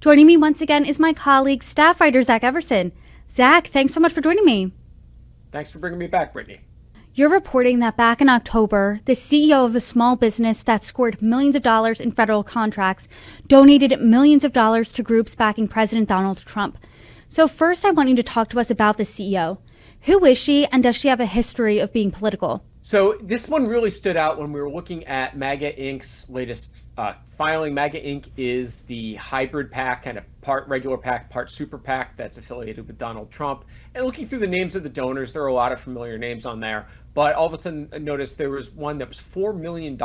Joining me once again is my colleague, staff writer Zach Everson. Zach, thanks so much for joining me. Thanks for bringing me back, Brittany. You're reporting that back in October, the CEO of a small business that scored millions of dollars in federal contracts donated millions of dollars to groups backing President Donald Trump. So first, I want you to talk to us about the CEO. Who is she, and does she have a history of being political? So this one really stood out when we were looking at MAGA Inc.'s latest filing. MAGA Inc. is the hybrid PAC, kind of part regular PAC, part super PAC that's affiliated with Donald Trump. And looking through the names of the donors, there are a lot of familiar names on there. But all of a sudden, I noticed there was one that was $4 million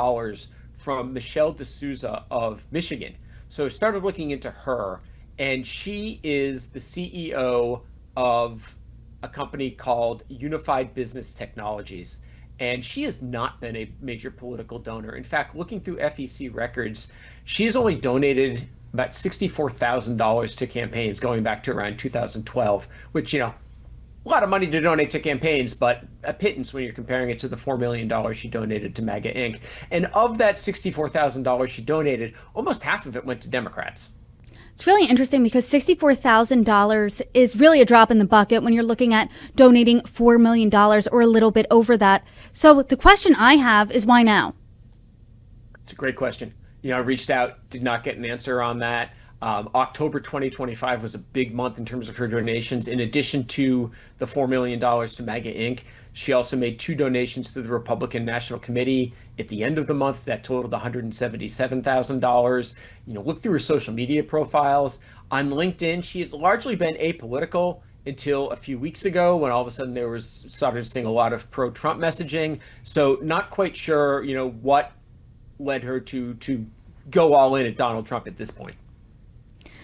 from Michelle D'Souza of Michigan. So I started looking into her, and she is the CEO of a company called Unified Business Technologies. And she has not been a major political donor. In fact, looking through FEC records, she has only donated about $64,000 to campaigns going back to around 2012, which, a lot of money to donate to campaigns, but a pittance when you're comparing it to the $4 million she donated to MAGA Inc. And of that $64,000 she donated, almost half of it went to Democrats. It's really interesting because $64,000 is really a drop in the bucket when you're looking at donating $4 million or a little bit over that. So the question I have is why now? It's a great question. I reached out, did not get an answer on that. October 2025 was a big month in terms of her donations. In addition to the $4 million to MAGA Inc., she also made 2 donations to the Republican National Committee at the end of the month that totaled $177,000. Look through her social media profiles. On LinkedIn, she had largely been apolitical until a few weeks ago when all of a sudden started seeing a lot of pro-Trump messaging. So not quite sure, what led her to go all in at Donald Trump at this point.